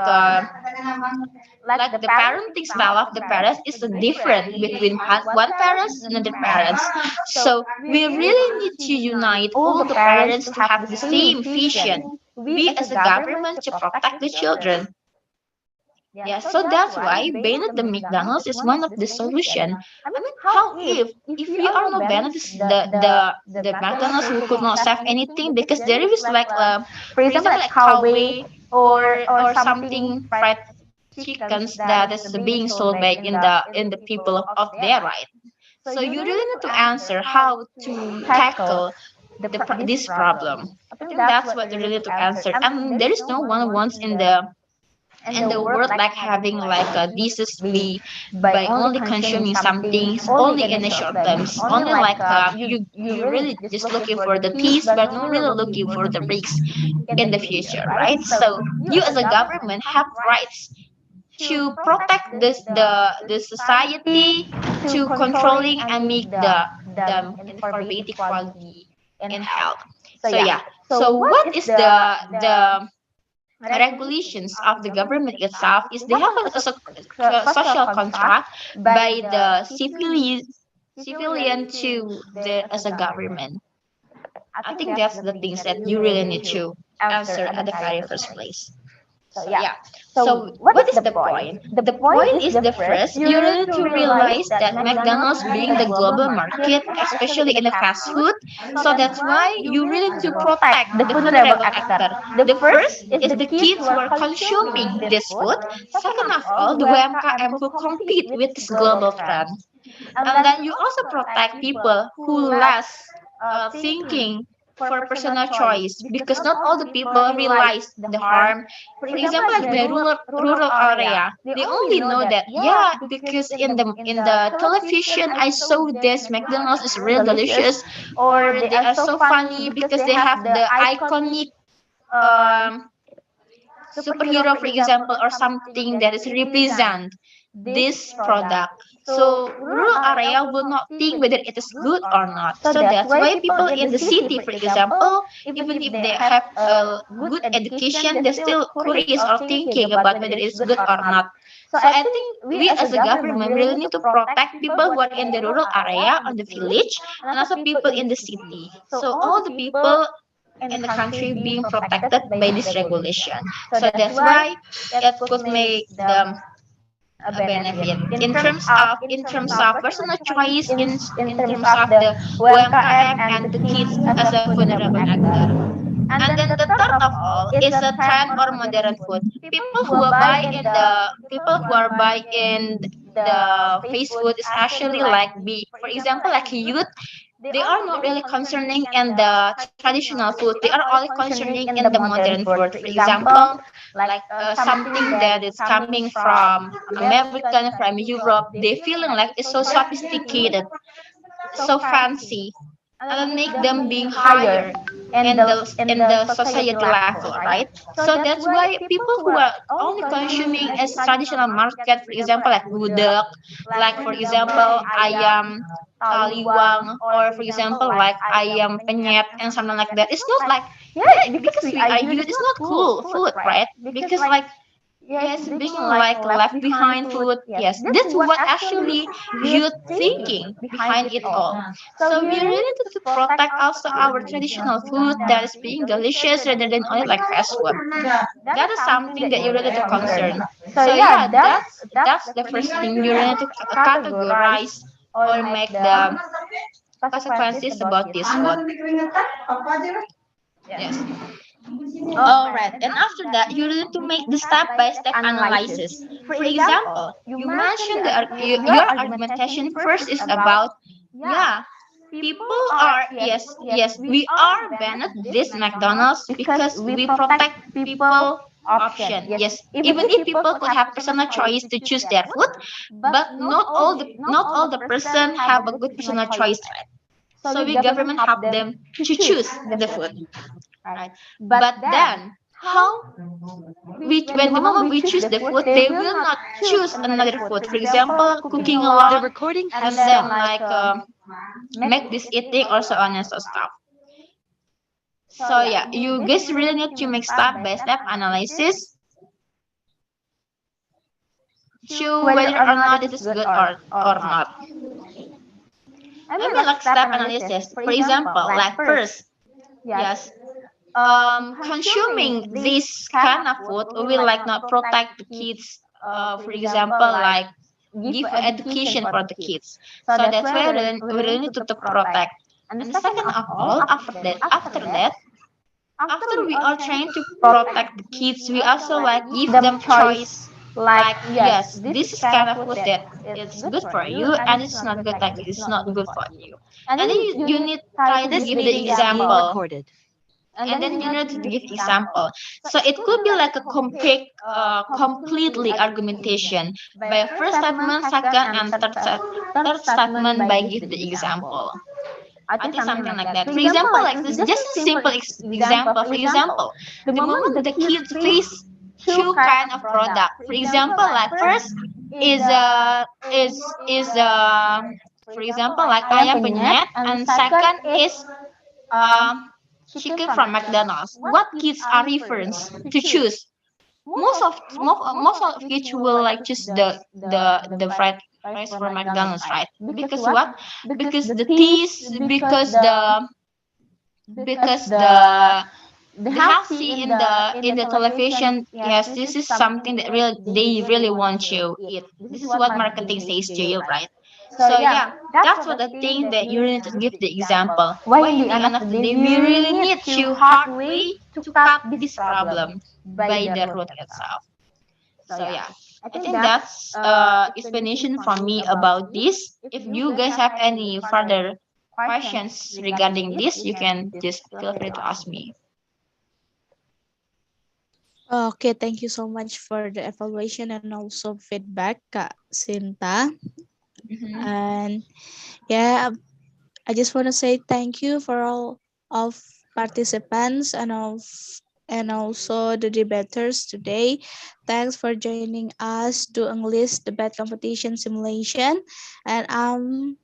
the parenting style of the parents is different between one parents and another parents. So we really need to unite all the parents to have the same vision. We as a government to protect the children. Yeah, so that's why banning the McDonald's is one of the solution. I mean, how if we are not banned the McDonald's, we could not save anything because there is like for example like Coway or something fried chickens that is being sold by in the people of their right. So you really need to answer how to tackle this problem. I think that's what you really need to answer. And there is no one wants in the world like having like a disease by only consuming something only in the short terms, only like you really just looking for the peace but not really looking for the risks in the future, right? So you as a government have rights to protect the society, to controlling and make the informative quality in health. So yeah, so what is the regulations of the government itself is they have a social contract by the civilian to the as a government. I think that's the things that you really need to answer at the very first place. So yeah. So what is the point? The point is the first, you really need to realize that McDonald's being the global market, especially in the fast food. So that's why you really need to protect the vulnerable actor. The first is the kids who are consuming this food. Second of all, the WMKM who compete with this global trend. And then you also protect people who less thinking for personal choice because not all the people realize the harm. For example, like the rural area, they only know that yeah because in the television I saw this McDonald's is real delicious, or they are so funny because they have the iconic um superhero, for example, or something that is represent this product. So rural area will not think whether it is good or not. So that's why people in the city, for example, even if they have a good education, they're still curious or thinking about whether it's good or not. So I think we as a government really need to protect people who are in the rural area or the village and also people in the city. So all the people in the country being protected by this regulation. So that's why it could make them a benefit in terms of personal choice, in terms of the WMKM and the kids as a vulnerable actor. And then the third of all is a trend or modern food. People who are buy in the fast food is actually like for example like youth, they are not really concerning in the traditional food. They are only concerning in the modern food. For example, like something that is coming from American, from Europe, they feeling like it's so sophisticated, so fancy, and then make them being higher in the society level, right? So that's why people who are only consuming as traditional market, for example, like gudeg, like for example ayam taliwang, or for example like ayam penyet and something like that. It's not like yeah, because we are youth, it's not cool food, right? Because like yes, being like left behind food. Yes, that's what actually youth thinking behind it all. So we really need to protect also our traditional food that is being delicious rather than only like fast food. That is something that you really need to concern. So yeah, that's the first thing you really need to categorize or make the consequences about this food. Yes. All right. And after that, you need to make the step-by-step analysis. For example, you mentioned your argumentation first is about, yeah, people are, yes, we are banned this McDonald's because we protect people option. Yes, even if people could have personal choice to choose their food, but not all the person have a good personal choice, right? So we government help them to choose the food. Right. But then, how when the moment we choose the food, they will not choose another food. For example, cooking alone, and then like make this eating or so on and so stuff. So yeah, you guys really need to make step-by-step analysis to whether or not it is good or not. I mean like step analysis. For example, like first, yes, consuming this kind of food will like not protect the kids. For example, like give education for the kids. So that's why we really need to protect. And the second of all, after we are trying to protect the kids, we also like give them choice. Like yes, this is kind of food that it's good for you, and it's not good like it's not good for you. And then you need try to give the example, and then you need to give example. So it could be like a completely argumentation by first statement, second, and third statement by give the example. I think something like that. For example, like this, just a simple example. For example, the moment the kids face two kind of product. For example, like first is for example like ayam penyet, and second is chicken from McDonald's. What kids are reference to choose? Most of kids will like choose the fried rice from McDonald's, right? Because what? Because the taste, because the healthy in the television. Yes, this is something that they really want you eat. This is what marketing says to you, right? So yeah, that's what the thing that you need to give the example. Why in the end of the day we really need to hard way to cut this problem by the root itself. So yeah, I think that's explanation from me about this. If you guys have any further questions regarding this, you can just feel free to ask me. Okay, thank you so much for the evaluation and also feedback, Kak Sinta. And yeah, I just want to say thank you for all of participants and also the debaters today. Thanks for joining us to English debate competition simulation. And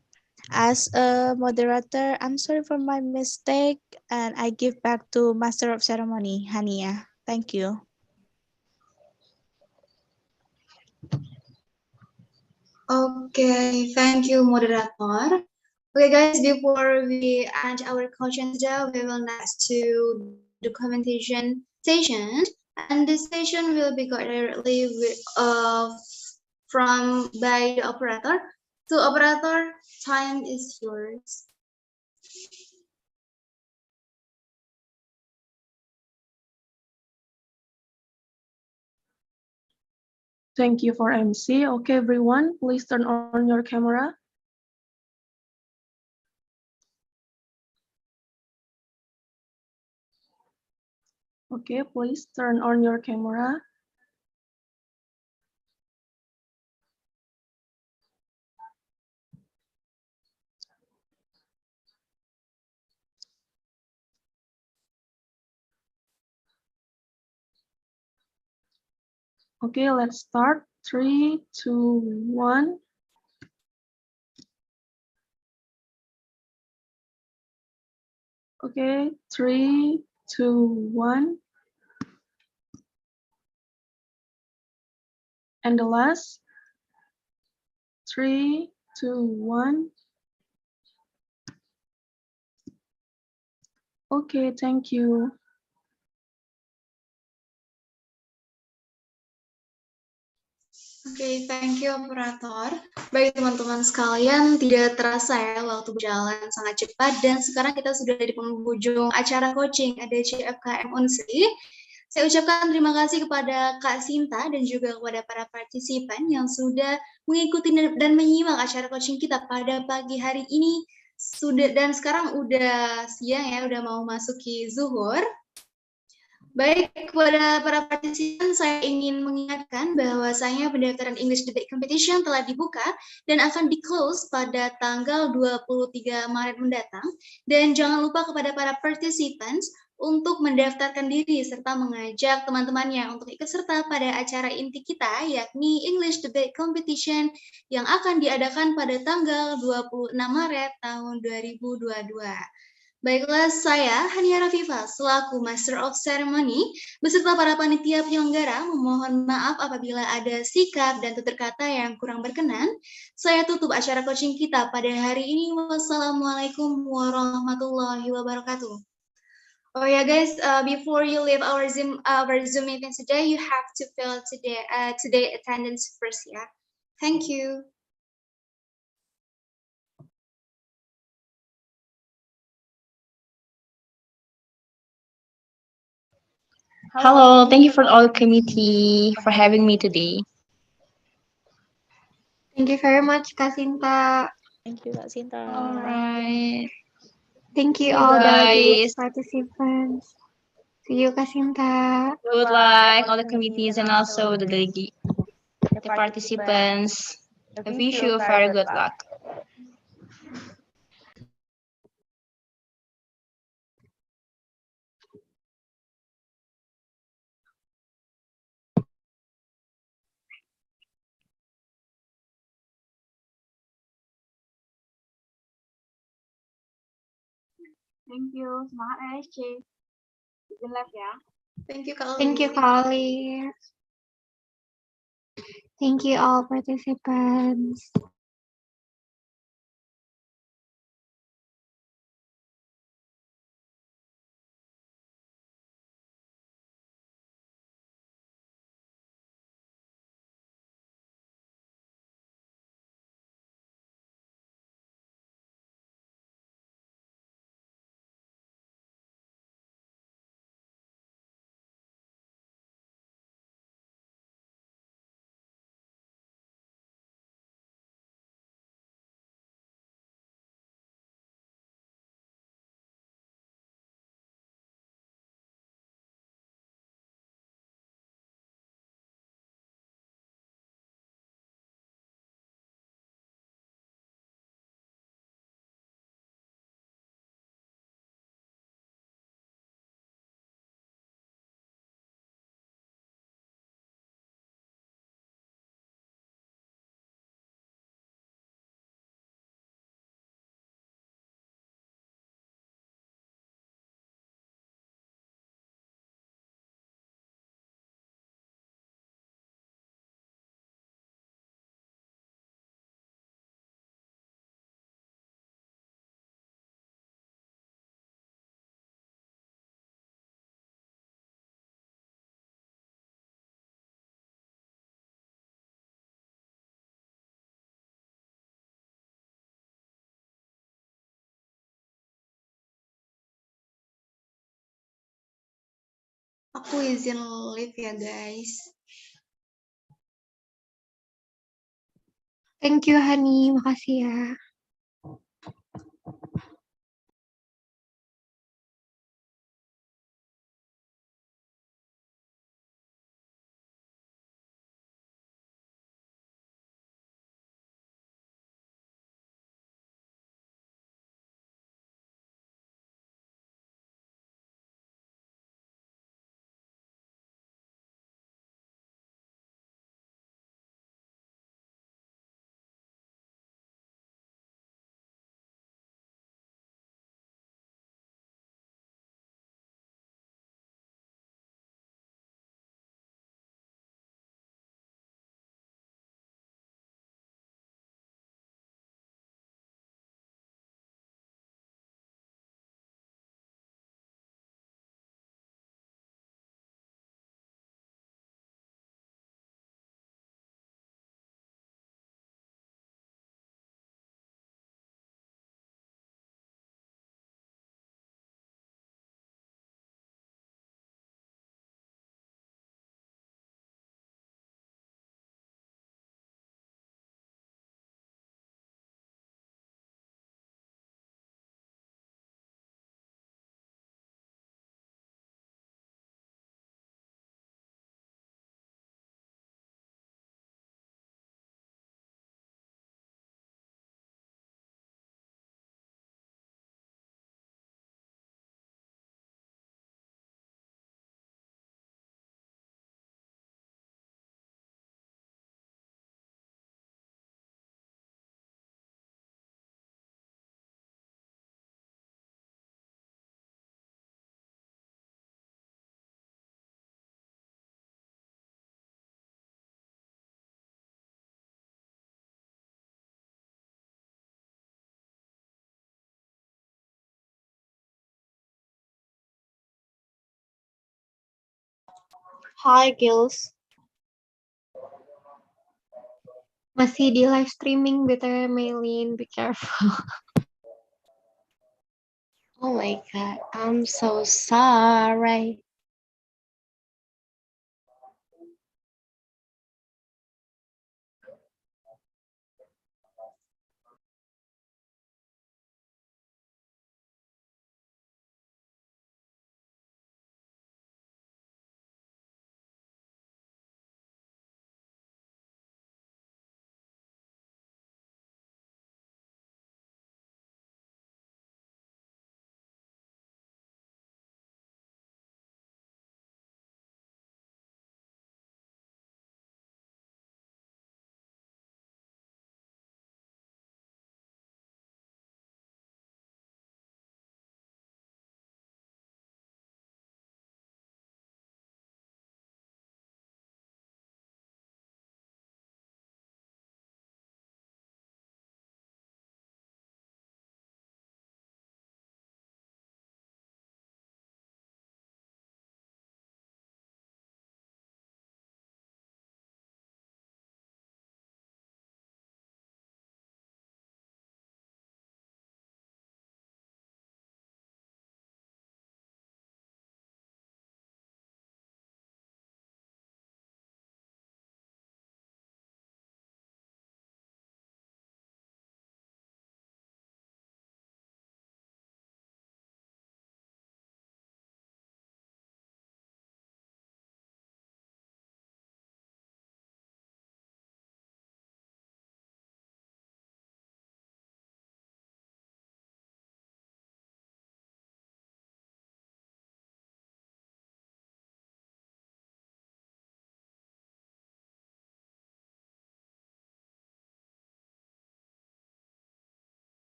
as a moderator, I'm sorry for my mistake, and I give back to Master of Ceremony, Hania. Thank you. Okay, thank you, moderator. Okay, guys, before we end our coaching today, we will next to the commentation session, and this session will be directly from by the operator. So, operator, time is yours. Thank you for MC. Okay, everyone, please turn on your camera. Okay, please turn on your camera. Okay, let's start. 3, 2, 1. Okay, 3, 2, 1. And the last. 3, 2, 1. Okay, thank you. Oke, thank you operator. Baik teman-teman sekalian, tidak terasa ya waktu berjalan sangat cepat dan sekarang kita sudah di penghujung acara coaching ADCFKM Unsri. Saya ucapkan terima kasih kepada Kak Sinta dan juga kepada para partisipan yang sudah mengikuti dan menyimak acara coaching kita pada pagi hari ini. Dan sekarang udah siang ya, udah mau masuki zuhur. Baik, kepada para partisipan saya ingin mengingatkan bahwasanya pendaftaran English Debate Competition telah dibuka dan akan di-close pada tanggal 23 Maret mendatang. Dan jangan lupa kepada para participants untuk mendaftarkan diri serta mengajak teman-temannya untuk ikut serta pada acara inti kita, yakni English Debate Competition yang akan diadakan pada tanggal 26 Maret tahun 2022. Baiklah, saya Hania Rafifa selaku Master of Ceremony beserta para panitia penyelenggara memohon maaf apabila ada sikap dan tutur kata yang kurang berkenan. Saya tutup acara coaching kita pada hari ini. Wassalamualaikum warahmatullahi wabarakatuh. Oh yeah, guys, before you leave our Zoom meeting today, you have to fill today attendance first, yeah. Thank you. Hello, thank you for all committee for having me today. Thank you very much, Kasinta. Thank you, Kak Sinta. Alright. Thank you See you all guys. the participants. See you, Kasinta. Good luck, all the committees and also the participants. I wish you very good luck. Thank you. Semangat ASC. Izin live ya. Thank you, Kak. Thank you, Kali. Thank you all participants. Aku izin live ya, guys. Thank you, Hani. Makasih ya. Hi, girls. Masih di live streaming BTW Maylin, be careful. Oh my god, I'm so sorry.